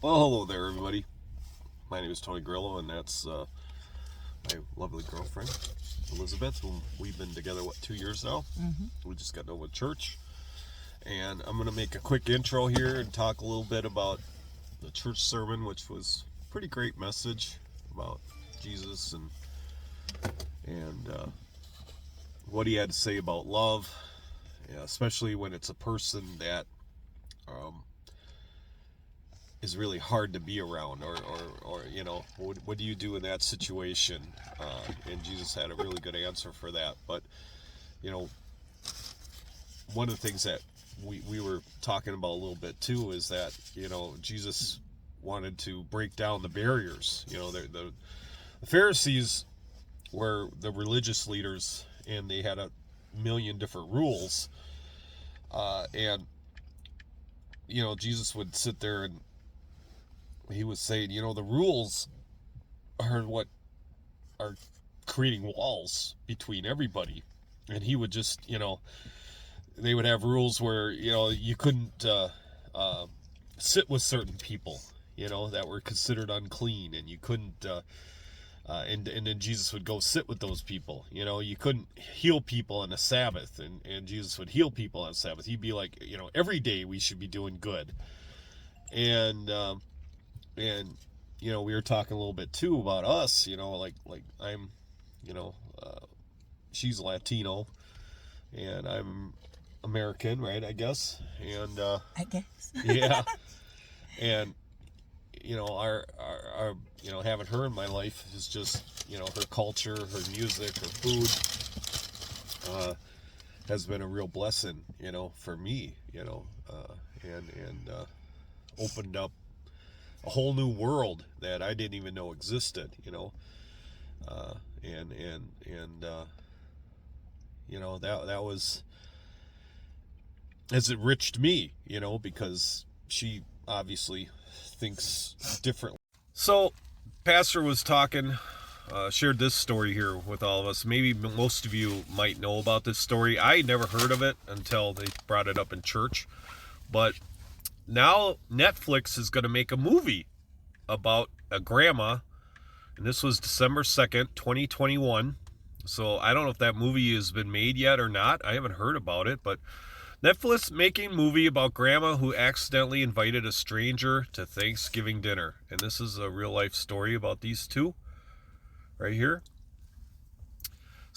Well, hello there, everybody. My name is Tony Grillo, and that's my lovely girlfriend, Elizabeth, whom we've been together, 2 years now? We just got done with church. And I'm going to make a quick intro here and talk a little bit about the church sermon, which was a pretty great message about Jesus and what he had to say about love, especially when it's a person that is really hard to be around, or what do you do in that situation? And Jesus had a really good answer for that. But one of the things that we were talking about a little bit too is that Jesus wanted to break down the barriers. The Pharisees were the religious leaders, and they had a million different rules, and Jesus would sit there and he was saying, the rules are what are creating walls between everybody. And he would just, they would have rules where, you couldn't sit with certain people, that were considered unclean, and you couldn't, and then Jesus would go sit with those people. You couldn't heal people on the Sabbath, and Jesus would heal people on the Sabbath. He'd be like, every day we should be doing good. And we were talking a little bit too about us, like I'm, she's Latino and I'm American, right? I guess. And, I guess. yeah. And, our having her in my life is just, her culture, her music, her food, has been a real blessing, for me, and opened up a whole new world that I didn't even know existed, that was, has enriched me, because she obviously thinks differently. So, Pastor was talking, shared this story here with all of us. Maybe most of you might know about this story. I never heard of it until they brought it up in church, but now Netflix is going to make a movie about a grandma, and this was December 2nd, 2021. So I don't know if that movie has been made yet or not. I haven't heard about it, but Netflix making a movie about grandma who accidentally invited a stranger to Thanksgiving dinner. And this is a real life story about these two right here.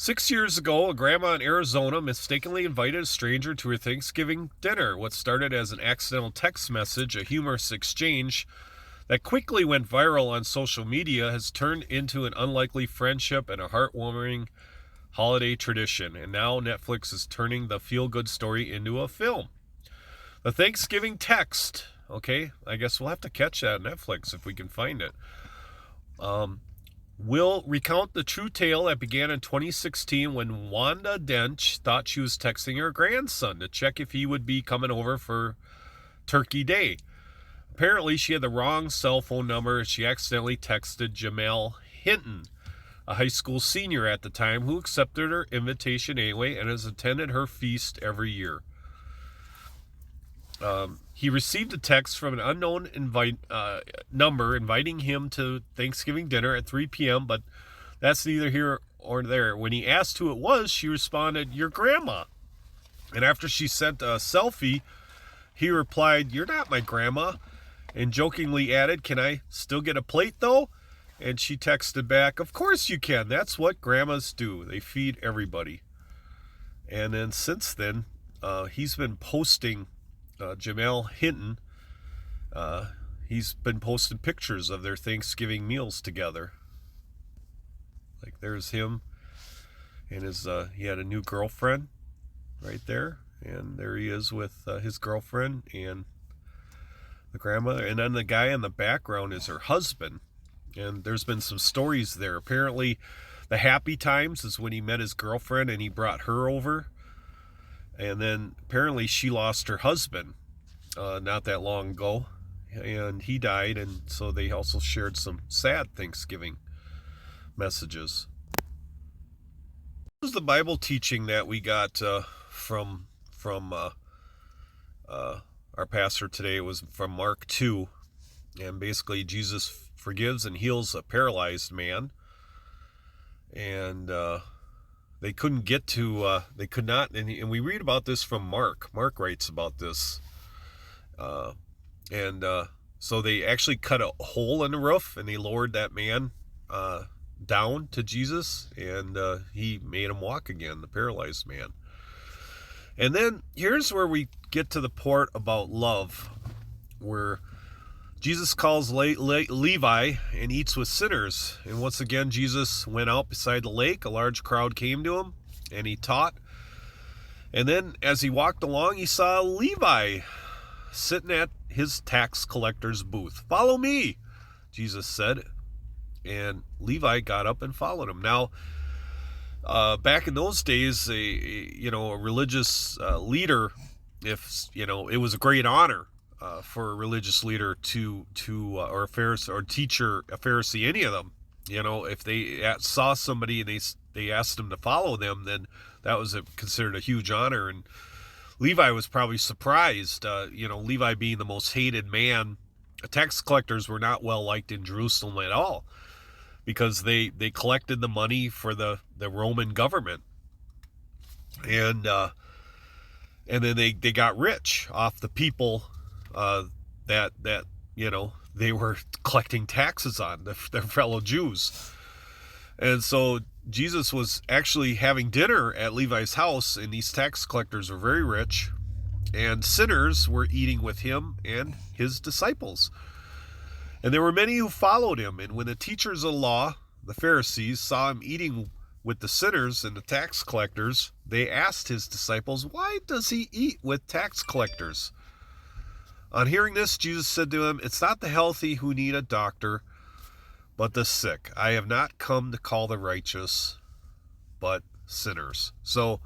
6 years ago, a grandma in Arizona mistakenly invited a stranger to her Thanksgiving dinner. What started as an accidental text message, a humorous exchange that quickly went viral on social media, has turned into an unlikely friendship and a heartwarming holiday tradition. And now Netflix is turning the feel-good story into a film. The Thanksgiving text, okay, I guess we'll have to catch that on Netflix if we can find it, will recount the true tale that began in 2016 when Wanda Dench thought she was texting her grandson to check if he would be coming over for Turkey Day. Apparently, she had the wrong cell phone number. She accidentally texted Jamel Hinton, a high school senior at the time, who accepted her invitation anyway and has attended her feast every year. He received a text from an unknown number inviting him to Thanksgiving dinner at 3 p.m., but that's neither here or there. When he asked who it was, she responded, "Your grandma." And after she sent a selfie, he replied, "You're not my grandma," and jokingly added, "Can I still get a plate though?" And she texted back, "Of course you can. That's what grandmas do. They feed everybody." And then since then, he's been posting, Jamel Hinton, he's been posting pictures of their Thanksgiving meals together. Like there's him and he had a new girlfriend right there. And there he is with his girlfriend and the grandmother. And then the guy in the background is her husband. And there's been some stories there. Apparently, the happy times is when he met his girlfriend and he brought her over. And then apparently she lost her husband not that long ago. And he died. And so they also shared some sad Thanksgiving messages. This is the Bible teaching that we got from our pastor today. It was from Mark 2. And basically, Jesus forgives and heals a paralyzed man. And they couldn't get to, they could not, and we read about this from Mark. Mark writes about this. And so they actually cut a hole in the roof, and they lowered that man down to Jesus, and he made him walk again, the paralyzed man. And then here's where we get to the part about love, where Jesus calls Levi and eats with sinners. And once again, Jesus went out beside the lake. A large crowd came to him, and he taught. And then as he walked along, he saw Levi sitting at his tax collector's booth. "Follow me," Jesus said. And Levi got up and followed him. Now, back in those days, a religious leader, if it was a great honor for a religious leader to or a Pharisee or teacher, a Pharisee, any of them, if they saw somebody and they asked them to follow them, then that was considered a huge honor. And Levi was probably surprised. Levi being the most hated man, tax collectors were not well liked in Jerusalem at all, because they collected the money for the Roman government, and then they got rich off the people that they were collecting taxes on, their fellow Jews. And so Jesus was actually having dinner at Levi's house, and these tax collectors were very rich, and sinners were eating with him and his disciples. And there were many who followed him. And when the teachers of the law, the Pharisees, saw him eating with the sinners and the tax collectors, they asked his disciples, "Why does he eat with tax collectors?" On hearing this, Jesus said to them, "It's not the healthy who need a doctor, but the sick. I have not come to call the righteous, but sinners." So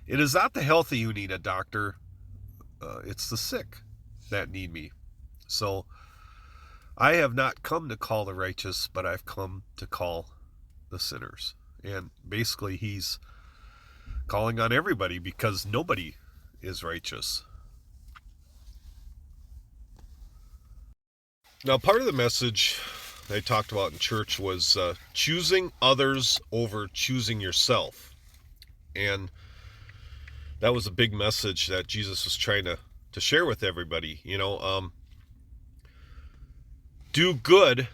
it is not the healthy who need a doctor. It's the sick that need me. So I have not come to call the righteous, but I've come to call the sinners. And basically, he's calling on everybody, because nobody is righteous. Now, part of the message they talked about in church was choosing others over choosing yourself. And that was a big message that Jesus was trying to share with everybody. Do good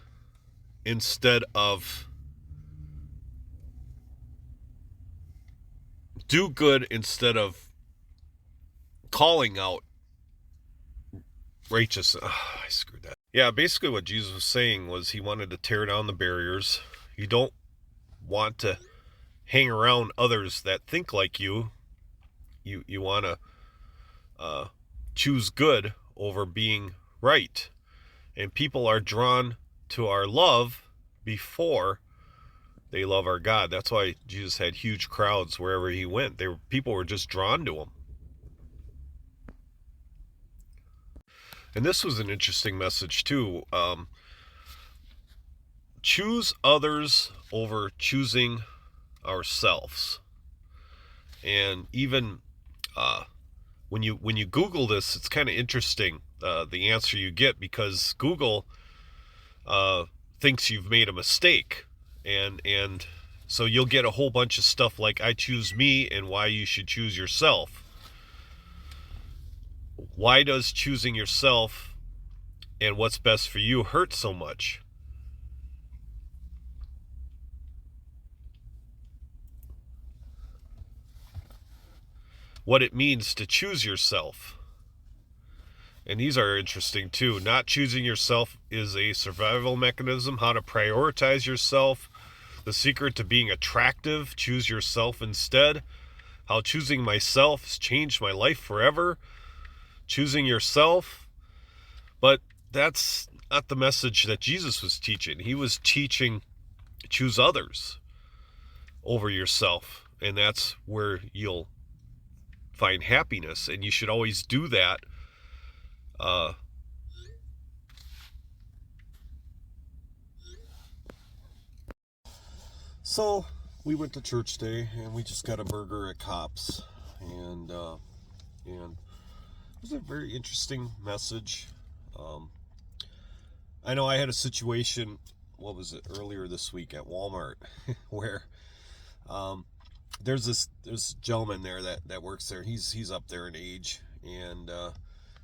instead of calling out righteous. I screwed that. Yeah, basically what Jesus was saying was he wanted to tear down the barriers. You don't want to hang around others that think like you. You want to choose good over being right. And people are drawn to our love before they love our God. That's why Jesus had huge crowds wherever he went. People were just drawn to him. And this was an interesting message too. Choose others over choosing ourselves. And even when you Google this, it's kind of interesting, the answer you get, because Google thinks you've made a mistake, and so you'll get a whole bunch of stuff like "I choose me" and "why you should choose yourself." Why does choosing yourself and what's best for you hurt so much? What it means to choose yourself. And these are interesting too. Not choosing yourself is a survival mechanism. How to prioritize yourself. The secret to being attractive. Choose yourself instead. How choosing myself has changed my life forever. Choosing yourself. But that's not the message that Jesus was teaching. He was teaching choose others over yourself. And that's where you'll find happiness. And you should always do that. So we went to church today, and we just got a burger at Cops, and it was a very interesting message. I know I had a situation, what was it, earlier this week at Walmart, where um, there's a gentleman there that works there. He's up there in age, and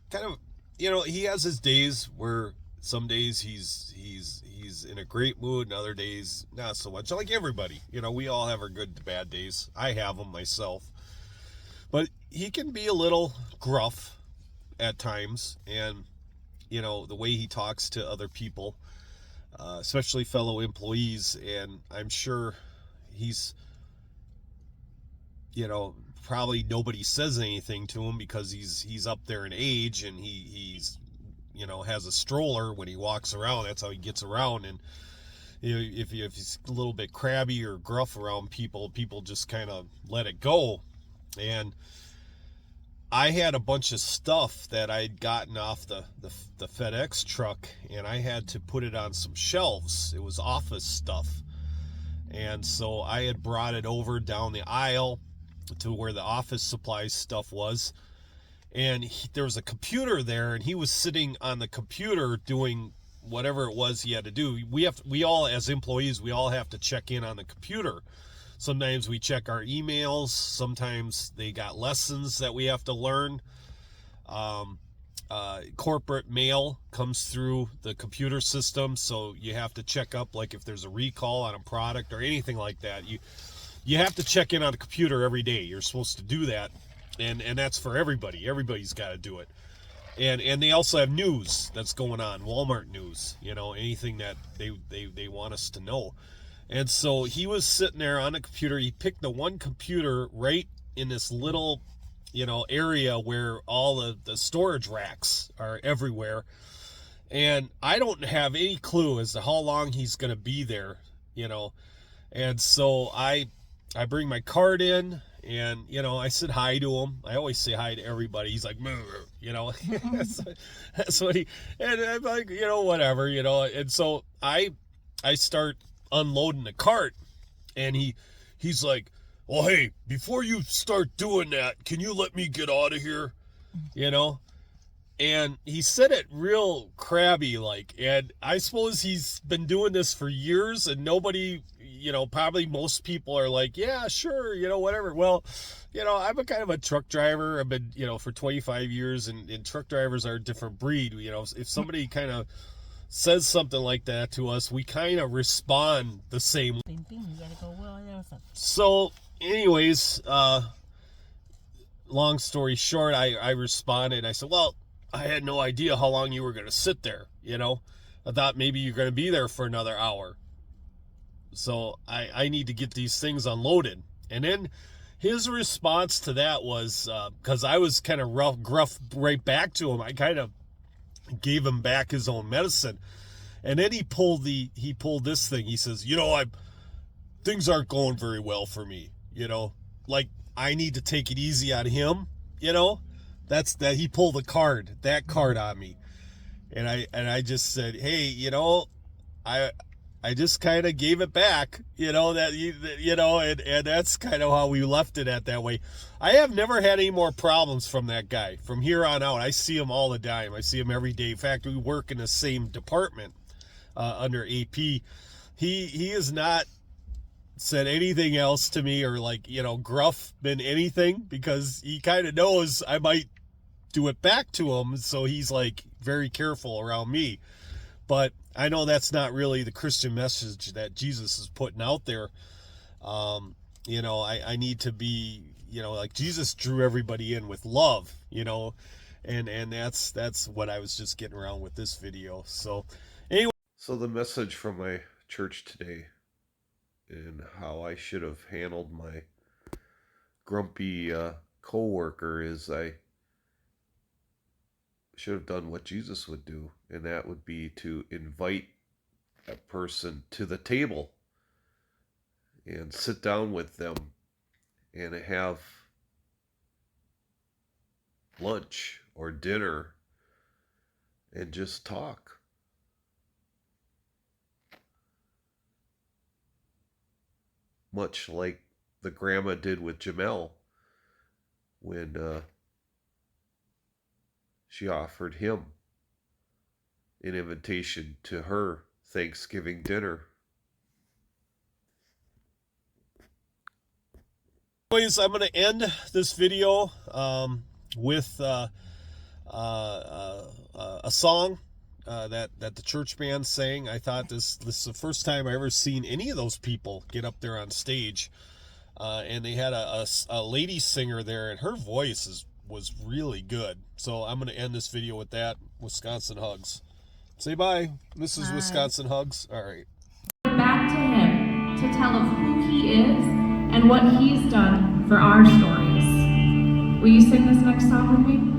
kind of, he has his days where some days he's in a great mood, and other days not so much. Like everybody, we all have our good to bad days. I have them myself, but he can be a little gruff at times, and the way he talks to other people, especially fellow employees, and I'm sure he's, probably nobody says anything to him because he's up there in age, and he's has a stroller when he walks around. That's how he gets around. And if he's a little bit crabby or gruff around people just kind of let it go. And I had a bunch of stuff that I'd gotten off the FedEx truck, and I had to put it on some shelves. It was office stuff. And so I had brought it over down the aisle to where the office supplies stuff was. And there was a computer there, and he was sitting on the computer doing whatever it was he had to do. We all, as employees, we all have to check in on the computer. Sometimes we check our emails. Sometimes they got lessons that we have to learn. Corporate mail comes through the computer system, so you have to check up, like if there's a recall on a product or anything like that. You have to check in on the computer every day. You're supposed to do that, and that's for everybody. Everybody's got to do it. And they also have news that's going on, Walmart news, anything that they want us to know. And so he was sitting there on the computer. He picked the one computer right in this little, area where all the storage racks are everywhere. And I don't have any clue as to how long he's going to be there, And so I bring my card in, and, I said hi to him. I always say hi to everybody. He's like, that's what and I'm like, whatever, And so I start unloading the cart, and he's like, well, hey, before you start doing that, can you let me get out of here? And he said it real crabby like, and I suppose he's been doing this for years, and nobody, probably most people are like, yeah, sure, whatever. Well, I'm a kind of a truck driver. I've been, for 25 years, and truck drivers are a different breed. If somebody kind of says something like that to us, we kind of respond the same. So anyways, long story short, I responded. I said, well, I had no idea how long you were going to sit there. I thought maybe you're going to be there for another hour. So I need to get these things unloaded. And then his response to that was, because I was kind of gruff right back to him, I kind of gave him back his own medicine. And then he pulled this thing. He says, things aren't going very well for me, like I need to take it easy on him, that's that. He pulled that card on me. And I just said, hey, I just kind of gave it back, and that's kind of how we left it at that way. I have never had any more problems from that guy. From here on out, I see him all the time. I see him every day. In fact, we work in the same department under AP. He has not said anything else to me, or like, gruff been anything, because he kind of knows I might do it back to him. So he's like very careful around me. But I know that's not really the Christian message that Jesus is putting out there. I need to be, like Jesus drew everybody in with love, and that's what I was just getting around with this video. So anyway. So the message from my church today, and how I should have handled my grumpy co-worker, is I should have done what Jesus would do, and that would be to invite a person to the table and sit down with them and have lunch or dinner and just talk. Much like the grandma did with Jamel when she offered him an invitation to her Thanksgiving dinner. Anyways, I'm going to end this video with a song that the church band sang. I thought this is the first time I ever seen any of those people get up there on stage, and they had a lady singer there, and her voice was really good. So I'm going to end this video with that. Wisconsin Hugs. Say bye. This is Wisconsin Hugs. All right. Back to him to tell of who he is and what he's done for our stories. Will you sing this next song with me?